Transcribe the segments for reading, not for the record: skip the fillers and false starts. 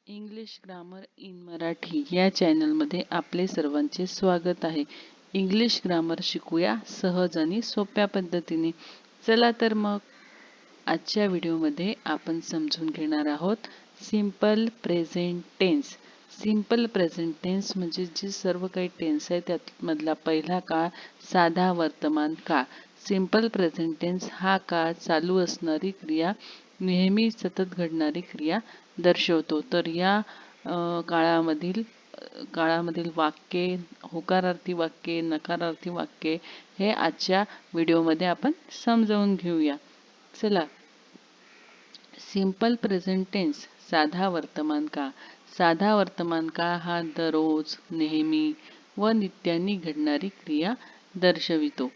English grammar in Marathi या चॅनलमध्ये आपले सर्वांचे स्वागत आहे. इंग्लिश ग्रामर शिकूया सहज आणि सोप्या पद्धतीने. चला तर मग आजच्या व्हिडिओमध्ये आपण समजून घेणार आहोत simple present tense. Simple present tense म्हणजे जे सर्व काही टेन्स आहे त्यामधला पहिला काळ साधा वर्तमान काळ. सिंपल प्रेझेंट टेन्स हा काळ चालू असणारी क्रिया, नेहमी सतत घडणारी क्रिया दर्शवतो. तर या काळामधील वाक्ये, होकारार्थी वाक्ये, नकारार्थी वाक्ये हे आजच्या व्हिडिओमध्ये आपण समजावून घेऊया. चला. सिंपल प्रेझेंट टेन्स साधा वर्तमान काळ. साधा वर्तमान काळ हा दररोज, नेहमी व नित्याने घडणारी क्रिया दर्शवितो.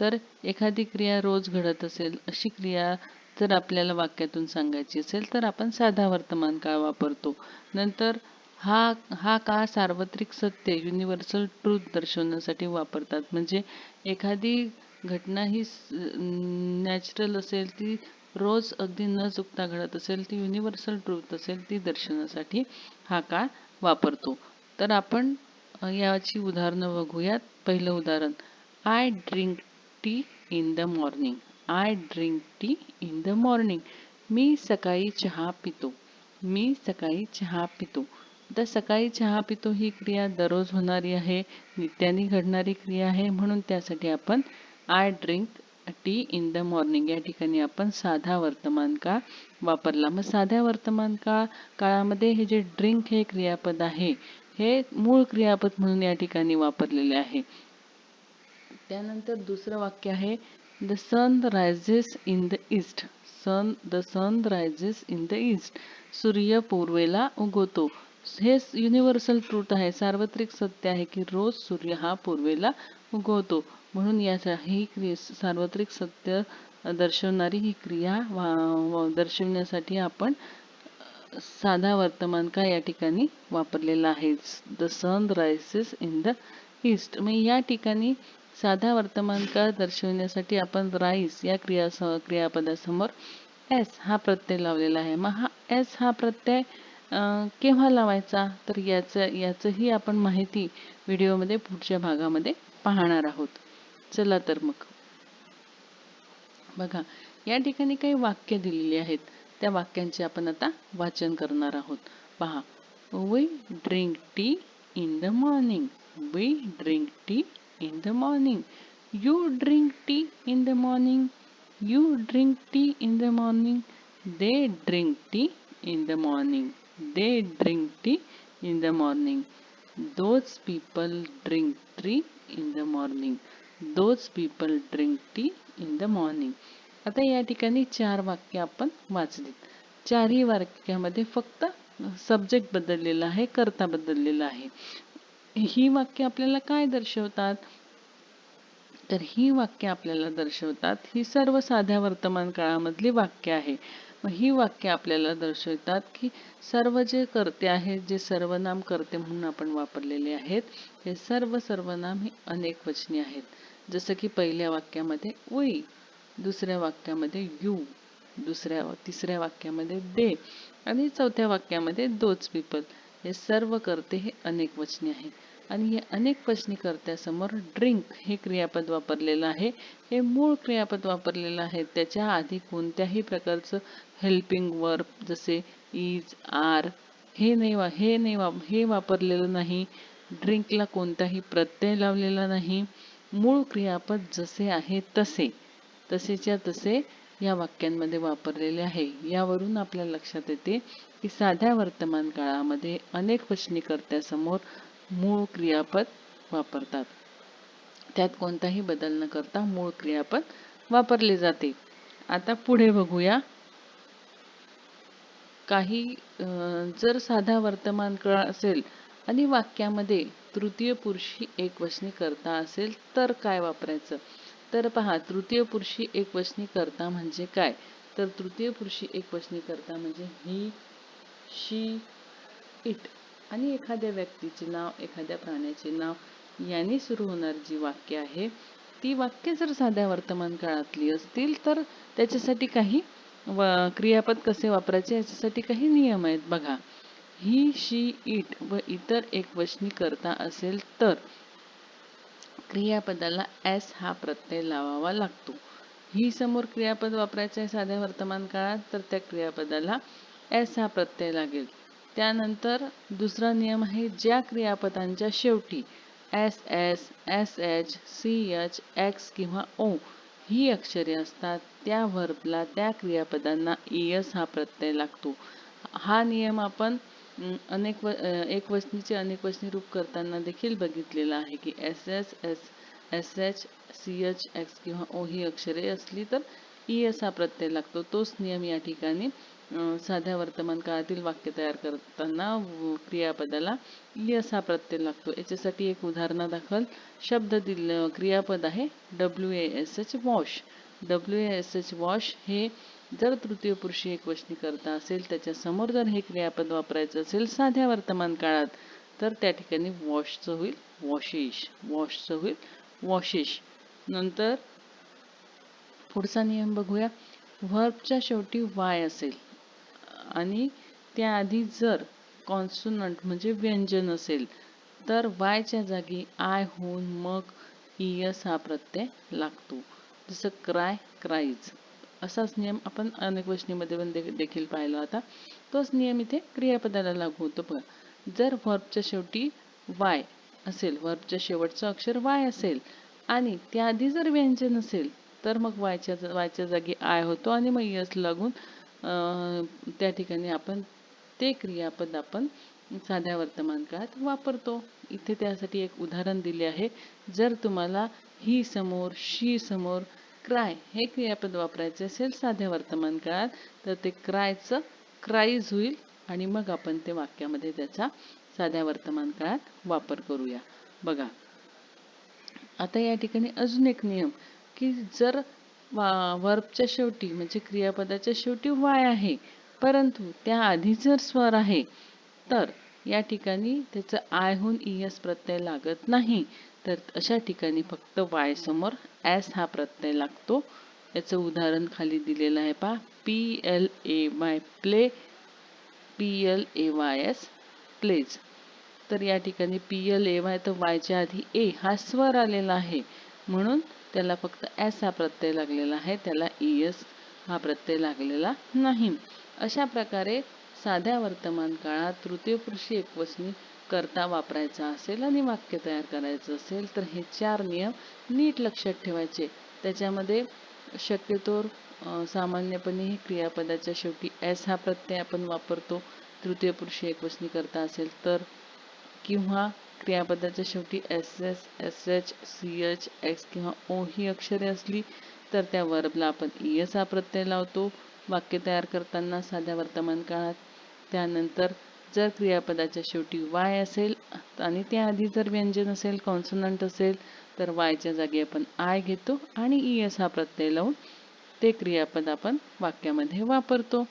तर एखादी क्रिया रोज घडत असेल, अशी क्रिया जर आपल्याला वाक्यातून सांगायची असेल तर आपण साधा वर्तमान काळ वापरतो. नंतर हा काळ सार्वत्रिक सत्य, युनिव्हर्सल ट्रूथ दर्शवण्यासाठी वापरतात. म्हणजे एखादी घटना ही नॅचरल असेल, ती रोज अगदी न चुकता घडत असेल, ती युनिव्हर्सल ट्रूथ असेल, ती दर्शवण्यासाठी हा काळ वापरतो. तर आपण याची उदाहरणं बघूयात. पहिलं उदाहरण, I drink tea in the morning. I drink tea in the morning. मी सकाळी चहा पितो. मी सकाळी चहा पितो. आता सकाळी चहा पितो ही क्रिया दररोज होणारी आहे, नित्याने घडणारी क्रिया आहे, म्हणून त्यासाठी आपण I drink tea in the morning या ठिकाणी आपण साधा वर्तमान काळ वापरला. मग साध्या वर्तमान काळामध्ये हे जे ड्रिंक हे क्रियापद आहे, हे मूळ क्रियापद म्हणून या ठिकाणी वापरलेले आहे. त्यानंतर दुसरं वाक्य आहे, the sun rises in the east. The sun rises in the east. सूर्य पूर्वेला उगवतो. हे युनिव्हर्सल ट्रूथ आहे, सार्वत्रिक सत्य आहे की रोज सूर्य हा पूर्वेला उगवतो. म्हणून ही सार्वत्रिक सत्य दर्शवणारी ही क्रिया दर्शवण्यासाठी आपण साधा वर्तमान काळ या ठिकाणी वापरलेला आहे. The sun rises in the east. मग या ठिकाणी साधा वर्तमान काळ दर्शवण्यासाठी आपण राईस या क्रियापदासमोर एस हा प्रत्यय लावलेला आहे. मग एस हा प्रत्यय केव्हा लावायचा, तर याचंही आपण माहिती व्हिडिओमध्ये पुढच्या भागामध्ये पाहणार आहोत. चला तर मग बघा, या ठिकाणी काही वाक्य दिलेली आहेत. त्या वाक्यांचे आपण आता वाचन करणार आहोत. पहा, we drink tea in the morning. We drink tea in the morning. You drink tea in the morning. You drink tea in the morning. They drink tea in the morning. They drink tea in the morning. Those people drink tea in the morning. Those people drink tea in the morning. आता या ठिकाणी 4 वाक्य आपण वाचलीत. 4ही वाक्यामध्ये फक्त subject बदललेला आहे, कर्ता बदललेला आहे. ही वाक्य आपल्याला काय दर्शवतात, तर ही वाक्य आपल्याला दर्शवतात, ही सर्व साध्या वर्तमान काळामधली वाक्य आहे. मग ही वाक्य आपल्याला दर्शवतात की सर्व जे कर्ते आहेत, जे सर्वनाम कर्ते म्हणून आपण वापरलेले आहेत, हे सर्व सर्वनाम ही अनेक वचनी आहेत. जसं की पहिल्या वाक्यामध्ये वी, दुसऱ्या वाक्यामध्ये यू, तिसऱ्या वाक्यामध्ये दे आणि चौथ्या वाक्यामध्ये दोज पीपल. हे सर्व कर्ते हे अनेक वचनी आहेत. आणि हे अनेक वचनी कर्त्यासमोर ड्रिंक हे क्रियापद वापरलेलं आहे. हे मूळ क्रियापद वापरलेलं आहे. त्याच्या आधी कोणत्याही प्रकारचं हेल्पिंग वर्ब जसे इज, आर हे वापरलेलं नाही. ड्रिंकला कोणताही प्रत्यय लावलेला नाही. मूळ क्रियापद जसे आहे तसेच्या तसे या वाक्यांमध्ये वापरलेले आहे. यावरून आपल्या लक्षात येते की साध्या वर्तमान काळामध्ये अनेक वचनी कर्त्यासमोर मूळ क्रियापद वापरतात. त्यात कोणताही बदल न करता मूळ क्रियापद वापरले जाते. आता पुढे बघूया. काही जर साधा वर्तमान काळ असेल आणि वाक्यामध्ये तृतीय पुरुषी एकवचनी कर्ता असेल तर काय वापरायचं, तर पहा, तृतीय पुरुषी एकवचनी कर्ता म्हणजे काय, तर तृतीय पुरुषी एकवचनी कर्ता म्हणजे ही, शी, इट आणि एखाद्या व्यक्तीचे नाव, एखाद्या प्राण्याचे नाव यांनी सुरू होणारी जी वाक्य आहे, ती वाक्य जर साध्या वर्तमान काळातली असतील तर त्याच्यासाठी काही क्रियापद कसे वापरायचे याच्यासाठी काही नियम आहेत. बघा, ही, शी, इट व इतर एकवचनी कर्ता असेल तर क्रियापदाला एस हा प्रत्यय लावावा लागतो. ही समोर क्रियापद वापरायचं आहे साध्या वर्तमान काळात, तर त्या क्रियापदाला एस हा प्रत्यय लागेल. त्यानंतर दुसरा नियम आहे, ज्या क्रियापदांच्या शेवटी S S, S H, C H, X किंवा ओ ही अक्षरे असतात त्या व्हर्बला, त्या क्रियापदांना ईएस हा प्रत्यय लागतो. हा नियम आपण एकवचनीचे अनेकवचनी रूप करताना देखील बघितलेला आहे की S S, S H, C H, X किंवा ओ ही अक्षरे असली तर ईएस हा प्रत्यय लागतो. तोच नियम या ठिकाणी साध्या वर्तमान काळातील वाक्य तयार करताना क्रियापदाला ईएस हा प्रत्यय लागतो. याच्यासाठी एक उदाहरणादाखल शब्द क्रियापद आहे WASH वॉश. WASH वॉश हे जर तृतीय पुरुषी एकवचनी करता असेल, त्याच्या समोर जर हे क्रियापद वापरायचं असेल साध्या वर्तमान काळात, तर त्या ठिकाणी वॉशचं होईल वॉशेश, वॉशचं होईल वॉशेश. नंतर पुढचा नियम बघूया. व्हर्बच्या शेवटी वाय असेल आणि त्याआधी जर कॉन्सोनंट म्हणजे व्यंजन असेल तर वायच्या जागी आय होऊन मग ईएस हा प्रत्यय लागतो. जसं क्राय, क्राईज असाच नियम आपण अनेकवचनीमध्ये पण देखील पाहिला होता. तोच नियम इथे क्रियापदाला लागू होतो. बघा, जर व्हर्बच्या शेवटी वाय असेल, व्हर्बच्या शेवटचं अक्षर वाय असेल आणि त्याआधी जर व्यंजन असेल तर मग वायच्या जागी आय होतो आणि मग यस लागून त्या ठिकाणी आपण ते क्रियापद आपण साध्या वर्तमान काळात वापरतो. इथे त्यासाठी एक उदाहरण दिले आहे. जर तुम्हाला ही समोर, शी समोर क्राय हे क्रियापद वापरायचे असेल साध्या वर्तमान काळात, तर ते क्रायचं क्राईज होईल आणि मग आपण ते वाक्यामध्ये त्याचा साध्या वर्तमान काळात वापर करूया. बघा, आता या ठिकाणी अजून एक नियम की जर वर्बच्या शेवटी म्हणजे क्रियापदाच्या शेवटी वाय आहे परंतु त्याआधी जर स्वर आहे तर या ठिकाणी त्याचं आय होऊन ईएस प्रत्यय लागत नाही. तर अशा ठिकाणी फक्त वाय समोर एस हा प्रत्यय लागतो. याचं उदाहरण खाली दिलेलं आहे पहा. PLAY play, PLAYS plays. तर या ठिकाणी PLAY तर वायच्या आधी ए हा स्वर आलेला आहे म्हणून त्याला फक्त एस हा प्रत्यय लागलेला आहे, त्याला ईएस हा प्रत्यय लागलेला नाही. अशा प्रकारे साध्या वर्तमान काळात तृतीय पुरुषी एकवचनी करता वापरायचा असेल आणि वाक्य तयार करायचं असेल तर हे 4 नियम नीट लक्षात ठेवायचे. त्याच्यामध्ये शक्यतोवर सामान्यपणे हे क्रियापदाच्या शेवटी एस हा प्रत्यय आपण वापरतो तृतीय पुरुषी एकवचनी करता असेल तर, किंवा क्रियापदाच्या शेवटी S S, S H, C H, X किंवा ओ ही अक्षरे असली तर त्या वर्बला आपण ईएस हा प्रत्यय लावतो वाक्य तयार करताना साध्या वर्तमान काळात. त्यानंतर जर क्रियापदाच्या शेवटी वाय असेल आणि त्याआधी जर व्यंजन असेल, कॉन्सोनंट असेल, तर वायच्या जागी आपण आय घेतो आणि ईएस हा प्रत्यय लावून ते क्रियापद आपण वाक्यामध्ये वापरतो.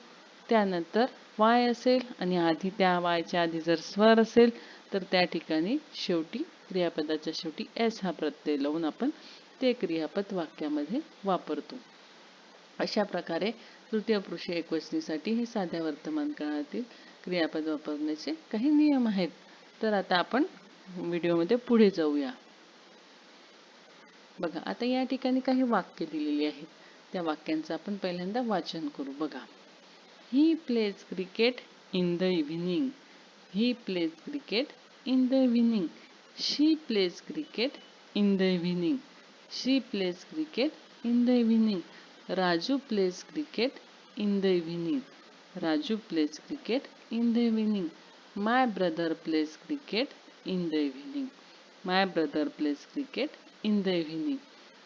त्यानंतर वाय असेल आणि आधी त्या वायच्या आधी जर स्वर असेल तर त्या ठिकाणी शेवटी क्रियापदाच्या शेवटी एस हा प्रत्यय लावून आपण ते क्रियापद वाक्यामध्ये वापरतो. अशा प्रकारे तृतीय पुरुषी एकवचनीसाठी हे साध्या वर्तमान काळातील क्रियापद वापरण्याचे काही नियम आहेत. तर आता आपण व्हिडिओमध्ये पुढे जाऊया. बघा, आता या ठिकाणी काही वाक्य दिलेली आहेत. त्या वाक्यांचं आपण पहिल्यांदा वाचन करू. बघा, he plays cricket in the evening. He plays cricket in the evening. She plays cricket in the evening. She plays cricket in the evening. Raju plays cricket in the evening. Raju plays cricket in the evening. My brother plays cricket in the evening. My brother plays cricket in the evening.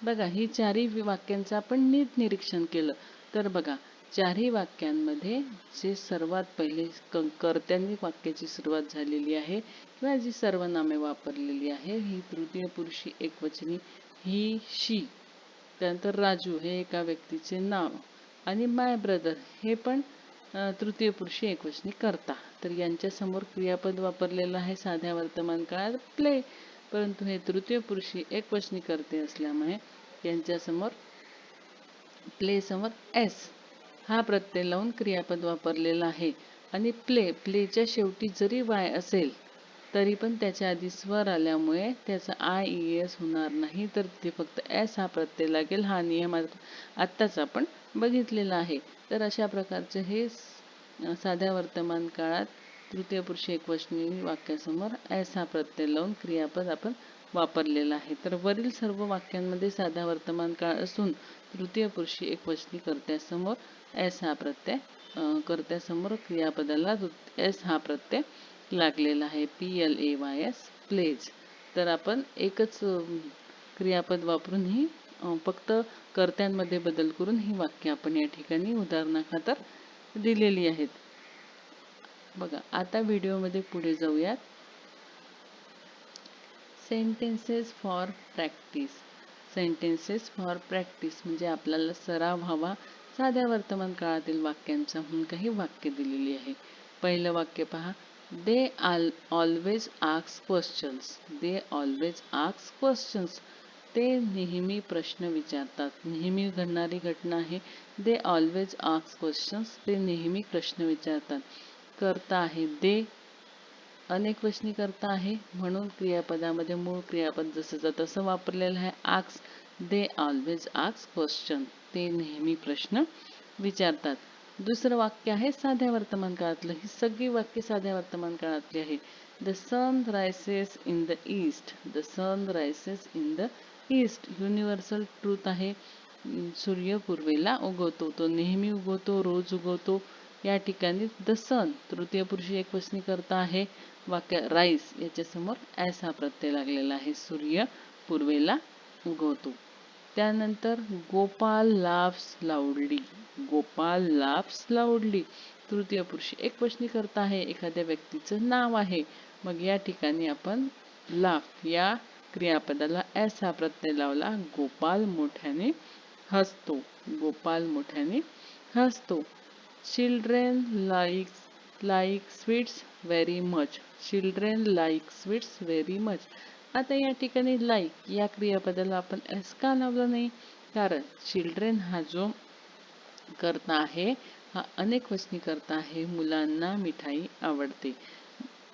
बघा, ही चारही वाक्यांचं आपण नीट निरीक्षण केलं तर बघा, चारही वाक्यांमध्ये जे सर्वात पहिले कर्त्यांनी वाक्याची सुरुवात झालेली आहे किंवा जी सर्वनामे वापरलेली आहे ही तृतीय पुरुषी एकवचनी ही, शी. त्यानंतर राजू हे एका व्यक्तीचे नाव आणि माय ब्रदर हे पण तृतीय पुरुषी एकवचनी करता. तर यांच्या समोर क्रियापद वापरलेलं आहे साध्या वर्तमान काळात प्ले, परंतु हे तृतीय पुरुषी एकवचनी करते असल्यामुळे यांच्या समोर प्ले समोर एस हा प्रत्यय लावून क्रियापद वापरलेला आहे. आणि प्लेच्या शेवटी जरी वाय असेल तरी पण त्याच्या आधी स्वर आल्यामुळे त्याचा IES होणार नाही, तर तिथे फक्त एस हा प्रत्यय लागेल. हा नियम आत्ताच आपण बघितलेला आहे. तर अशा प्रकारचे हे साध्या वर्तमान काळात तृतीय पुरुष एकवचनी वाक्यासमोर एस हा प्रत्यय लावून क्रियापद आपण वापरलेला आहे. तर वरील सर्व वाक्यांमध्ये साधा वर्तमान काळ असून तृतीय पुरुषी एकवचनी कर्त्यासमोर एस हा प्रत्यय कर्त्यासमोर क्रियापदाला एस हा प्रत्यय लागलेला आहे. PLAYS plays. तर आपण एकच क्रियापद वापरून ही फक्त कर्त्यांमध्ये बदल करून ही वाक्य आपण या ठिकाणी उदाहरणाखातर दिलेली आहेत. बघा, आता व्हिडिओमध्ये पुढे जाऊयात. Sentences for practice. Sentences for practice म्हणजे आपल्याला सराव व्हावा साध्या वर्तमान काळातील वाक्यांचा म्हणून काही वाक्य दिलेली आहे. पहिलं वाक्य पहा. They always ask questions. They always ask questions. ते नेहमी प्रश्न विचारतात. नेहमी घडणारी घटना आहे. They always ask questions. ते नेहमी प्रश्न विचारतात. करता आहे दे, अनेकवचनी करता आहे म्हणून क्रियापदामध्ये मूळ क्रियापद जसं तसं वापरलेलं आहे. Ask. They always ask question. ते नेहमी प्रश्न विचारतात. दुसरं वाक्य आहे साध्या वर्तमान काळातलं. ही सगळी वाक्य साध्या वर्तमान काळातली आहे. The sun rises in the east. The sun rises in the east. Universal truth आहे. सूर्य पूर्वेला उगवतो. तो नेहमी उगवतो, रोज उगवतो. या ठिकाणी द सन तृतीय पुरुषी एकवचनी करता आहे. वाक्य राईस याच्यासमोर एस हा प्रत्यय लागलेला आहे. सूर्य पूर्वेला उगवतो. त्यानंतर गोपाल लाव्स लाऊडली. गोपाल लाव्स लाऊडली तृतीय पुरुषी एकवचनी करता आहे. एखाद्या व्यक्तीचं नाव आहे. मग या ठिकाणी आपण लाफ या क्रियापदाला एस हा प्रत्यय लावला. गोपाल मोठ्याने हसतो. गोपाल मोठ्याने हसतो. Children like sweets very much. Children like sweets very much. आता या ठिकाणी लाईक या क्रियापदाला आपण एस का लावलं नाही? कारण चिल्ड्रेन हा जो करता आहे हा अनेकवचनी करता आहे. मुलांना मिठाई आवडते.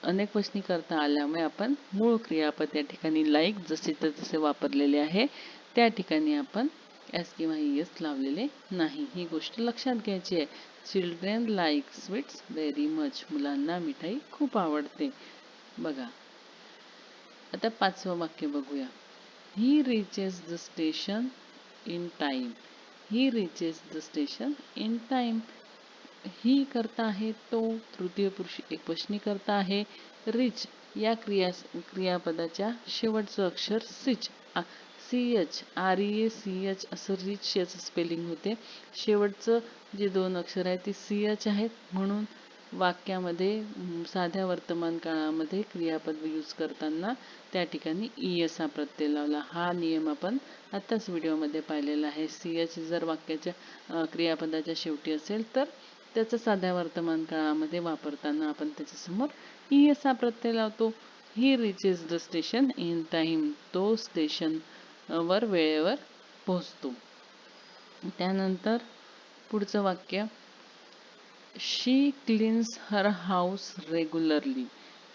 अनेकवचनी करता आल्यामुळे आपण मूळ क्रियापद या ठिकाणी लाईक जसे तर तसे वापरलेले आहे. त्या ठिकाणी आपण एस किंवा ES लावलेले नाही. ही गोष्ट लक्षात घ्यायची आहे. Children like sweets very much. मुलांना मिठाई खूप आवडते. बघा, आता पाचवं वाक्य बघूया. He reaches the station in time. He reaches the station in time. ही करता आहे तो तृतीय पुरुषी एकवचनी करता आहे. रिच या क्रियापदाच्या शेवटचं अक्षर सिच CH REACH असं रिच याचं स्पेलिंग होते. शेवटचं जे दोन अक्षर आहेत ते CH आहेत म्हणून वाक्यामध्ये साध्या वर्तमान काळामध्ये क्रियापद यूज करताना त्या ठिकाणी ES हा प्रत्यय लावला. हा नियम आपण आत्ताच व्हिडिओमध्ये पाहिलेला आहे. CH जर वाक्याच्या क्रियापदाच्या शेवटी असेल तर त्याचं साध्या वर्तमान काळामध्ये वापरताना आपण त्याच्यासमोर ES हा प्रत्यय लावतो. He reaches the station in time. तो स्टेशन वर वेळेवर पोहोचतो. त्यानंतर पुढचं वाक्य. She cleans her house regularly.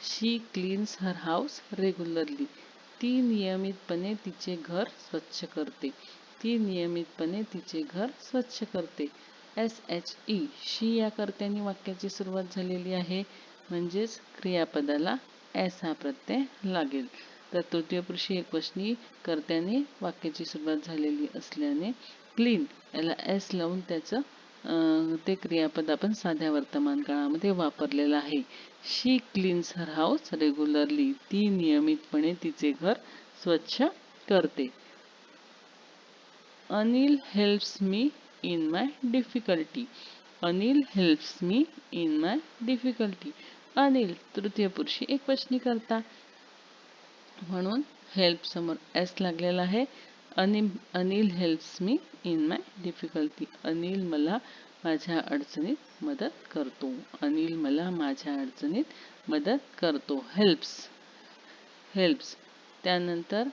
She cleans her house regularly. ती नियमितपणे तिचे घर स्वच्छ करते. ती नियमितपणे तिचे घर स्वच्छ करते. SHE शी या कर्त्याने वाक्याची सुरुवात झालेली आहे म्हणजेच क्रियापदाला एस हा प्रत्यय लागेल. तर तृतीय पुरुषी एकवचनी कर्त्याने वाक्याची सुरुवात झालेली असल्याने क्लीन याला एस लावून त्याचं ते क्रियापद आपण साध्या वर्तमान काळामध्ये वापरलेलं आहे. शी क्लीन्स हर हाऊस रेग्युलरली. ती नियमितपणे तिचे घर स्वच्छ करते. Anil helps me in my difficulty. Anil helps me in my difficulty. Anil तृतीय पुरुषी एकवचनी करता म्हणून हेल्प समोर एस लागलेला आहे. Anil helps me in my difficulty. Anil मला माझ्या अडचणीत मदत करतो. अनिल मला माझ्या अडचणीत मदत करतो. हेल्प्स. त्यानंतर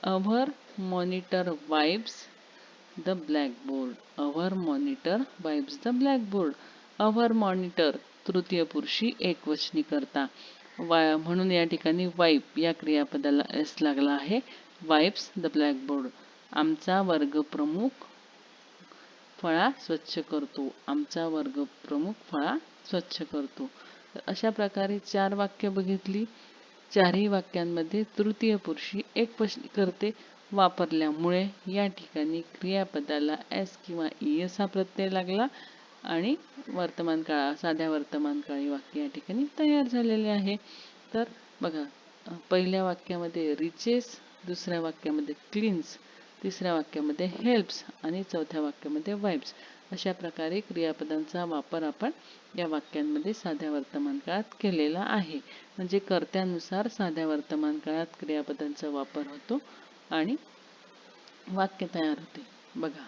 our monitor vibes the blackboard. Our monitor wipes the blackboard. Our monitor तृतीय पुरुषी एकवचनी करता. म्हणून या ठिकाणी वाईप या क्रियापदाला एस लागला आहे. Wipes the blackboard. आमचा वर्गप्रमुख फळा स्वच्छ करतो. आमचा वर्गप्रमुख फळा स्वच्छ करतो. तर अशा प्रकारे 4 वाक्य बघितली. चारही वाक्यांमध्ये तृतीय पुरुषी एकवचनी करते वापरल्यामुळे या ठिकाणी क्रियापदाला एस किंवा ईएस हा प्रत्यय लागला आणि साध्या वर्तमानकाळी वाक्य या ठिकाणी तयार झालेले आहे. तर बघा, पहिल्या वाक्यामध्ये रिचेस, दुसऱ्या वाक्यामध्ये क्लीन्स, तिसऱ्या वाक्यामध्ये हेल्प्स आणि चौथ्या वाक्यामध्ये वाइप्स. अशा प्रकारे क्रियापदांचा वापर आपण या वाक्यांमध्ये साध्या वर्तमान काळात केलेला आहे. म्हणजे कर्त्यानुसार साध्या वर्तमान काळात क्रियापदांचा वापर होतो आणि वाक्य तयार होते. बघा,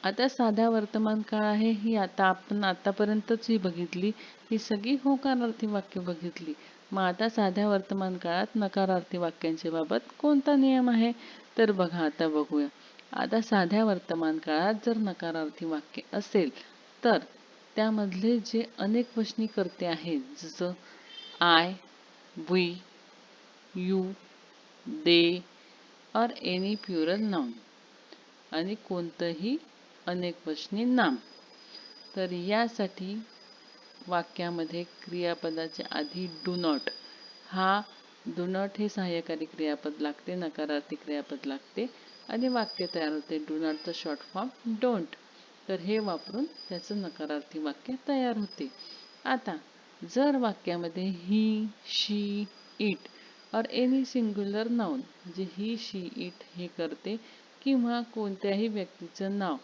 आता साध्या वर्तमान काळ आहे ही आपण आतापर्यंतच ही बघितली. ही सगळी होकारार्थी वाक्य बघितली. मग आता साध्या वर्तमान काळात नकारार्थी वाक्यांच्या बाबत कोणता नियम आहे? तर बघा, आता बघूया. आता साध्या वर्तमान काळात जर नकारार्थी वाक्य असेल तर त्यामधले जे अनेक वचनी कर्ते आहेत, जसं आय, वी, यू, दे और एनी प्लुरल नाउन आणि कोणतंही अनेक वचनी नाम, तर यासाठी वाक्यामध्ये क्रियापदाच्या आधी डू नॉट हे सहाय्यकारी क्रियापद लागते, नकारार्थी क्रियापद लागते आणि वाक्य तयार होते. डू नॉटचा शॉर्ट फॉर्म डोंट. तर हे वापरून त्याचं नकारार्थी वाक्य तयार होते. आता जर वाक्यामध्ये ही, शी, इट और एनी सिंग्युलर नाउन, म्हणजे ही, शी, इट हे करते किंवा कोणत्याही व्यक्तीचं नाव,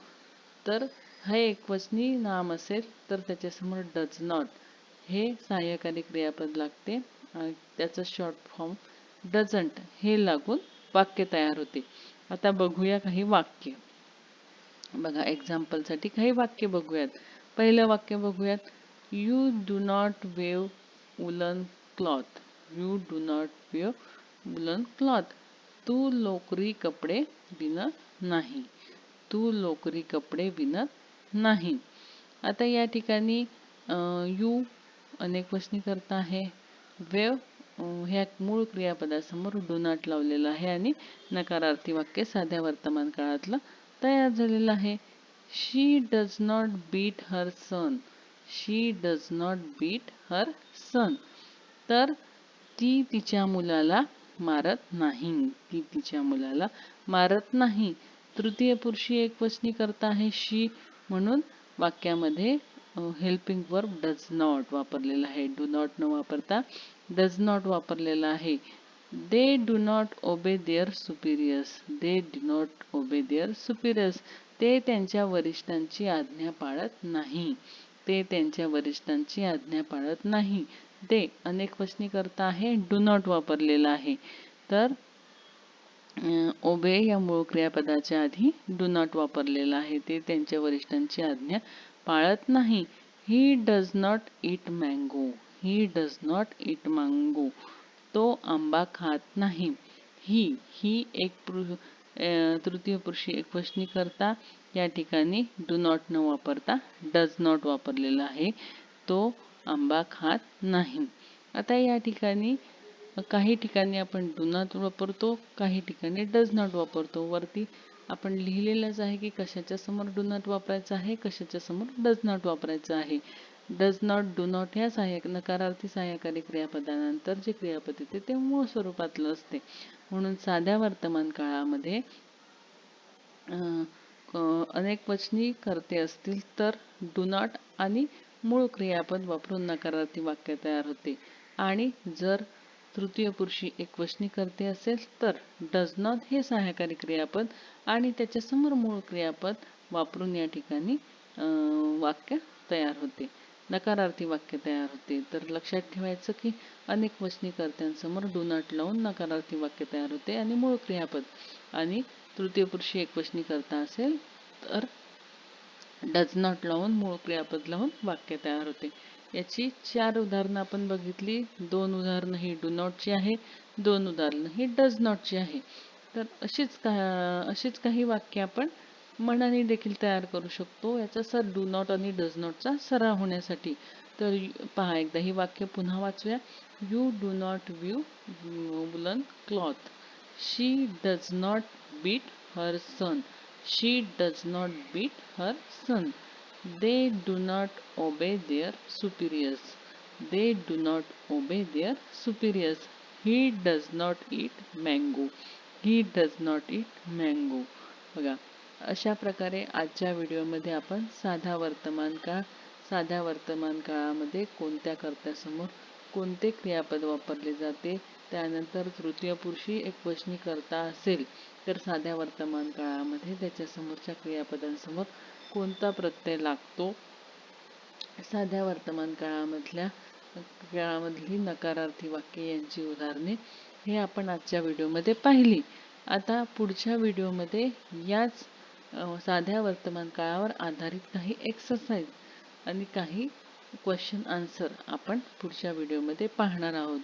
तर हे एकवचनी नाम असेल तर त्याच्यासमोर डज नॉट हे सहाय्यकारी क्रियापद लागते आणि त्याचं शॉर्ट फॉर्म डझंट हे लागून वाक्य तयार होते. आता बघूया काही वाक्य. बघा, एक्झाम्पलसाठी काही वाक्य बघूयात. पहिलं वाक्य बघूयात. You do not weave woollen cloth. You do not weave woollen cloth. तू लोकरी कपडे विणत नाही. तू लोकरी कपडे विणत नाही. आता या ठिकाणी यू अनेक वचनी करता आहे. वेव ह्या मूळ क्रियापदासमोर डू नॉट लावलेला आहे आणि नकारार्थी वाक्य साध्या वर्तमान काळातलं तयार झालेलं आहे. She does not beat her son. She does not beat her son. तर ती तिच्या मुलाला मारत नाही. ती तिच्या मुलाला मारत नाही. तृतीय पुरुषी एकवचनी करता आहे शी, म्हणून वाक्यामध्ये हेल्पिंग वर्ब डज नॉट वापरलेला आहे. डू नॉट न वापरता डज नॉट वापरलेला आहे. They do not obey their superiors. They do not obey their superiors. ते त्यांच्या वरिष्ठांची आज्ञा पाळत नाही. ते त्यांच्या वरिष्ठांची आज्ञा पाळत नाही. दे अनेक वचनी करता आहे, डू नॉट वापरलेला आहे. तर ओबे या मूळ क्रियापदाच्या आधी डू नॉट वापरलेला आहे. ते त्यांच्या वरिष्ठांची आज्ञा पाळत नाही. He does not eat mango. He does not eat mango. तो आंबा खात नाही. ही एक तृतीय पुरुषी एकवचनी करता या ठिकाणी डू नॉट न वापरता डज नॉट वापरलेला आहे. तो आंबा खात नाही. आता या ठिकाणी काही ठिकाणी आपण डू नॉट वापरतो, काही ठिकाणी डज नॉट वापरतो. वरती आपण लिहिलेलंच आहे की कशाच्या समोर डू नॉट वापरायचं आहे, कशाच्या समोर डज नॉट वापरायचं आहे. डज नॉट, डू नॉट ह्या नकारार्थी सहाय्यकारी क्रियापदानंतर जे क्रियापद येते ते मूळ स्वरूपातलं असते. म्हणून साध्या वर्तमान काळामध्ये अनेक वचनी कर्ते असतील तर डू नॉट आणि मूळ क्रियापद वापरून नकारार्थी वाक्य तयार होते. आणि जर तृतीय पुरुषी एकवचनी कर्ते असेल तर डज नॉट हे सहाय्यकारी क्रियापद आणि त्याच्यासमोर मूळ क्रियापद वापरून या ठिकाणी वाक्य तयार होते, नकारार्थी वाक्य तयार होते. तर लक्षात ठेवायचं की अनेक वचनी कर्त्यांसमोर डू नॉट लावून नकारार्थी वाक्य तयार होते आणि मूळ क्रियापद, आणि तृतीय पुरुषी एकवचनी कर्ता असेल तर डज नॉट लावून मूळ क्रियापद लावून वाक्य तयार होते. याची 4 उदाहरणं आपण बघितली. 2 उदाहरणं ही डू नॉटची आहे, 2 उदाहरणं ही डज नॉटची आहे. तर अशीच काही वाक्य आपण मनाने देखील तयार करू शकतो. याचा डू नॉट आणि डज नॉटचा सराव होण्यासाठी. तर पहा एकदा ही वाक्य पुन्हा वाचूया. You do not weave woollen cloth. She does not beat her son. She does not beat her son. They do not obey their superiors. They do not obey their superiors. He does not eat mango. He does not eat mango. बघा, अशा प्रकारे आजच्या व्हिडिओमध्ये आपण साधा वर्तमान काळ, साध्या वर्तमान काळामध्ये कोणत्या कर्त्यासमोर कोणते क्रियापद वापरले जाते, त्यानंतर तृतीय पुरुषी एकवचनी कर्ता असेल तर साध्या वर्तमान काळामध्ये त्याच्यासमोरच्या क्रियापदांसमोर कोणता प्रत्यय लागतो, साध्या वर्तमान काळामधली नकारार्थी वाक्ये यांची उदाहरणे हे आपण आजच्या व्हिडिओमध्ये पाहिली. आता पुढच्या व्हिडिओमध्ये याच साध्या वर्तमान काळावर आधारित काही एक्सरसाइज आणि काही क्वेश्चन आन्सर आपण पुढच्या व्हिडिओमध्ये पाहणार आहोत.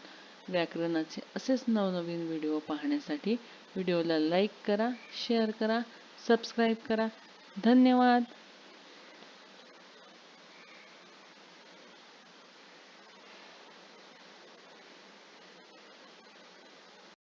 व्याकरणाचे असेच नवनवीन व्हिडिओ पाहण्यासाठी व्हिडिओला लाईक करा, शेअर करा, सबस्क्राईब करा. धन्यवाद.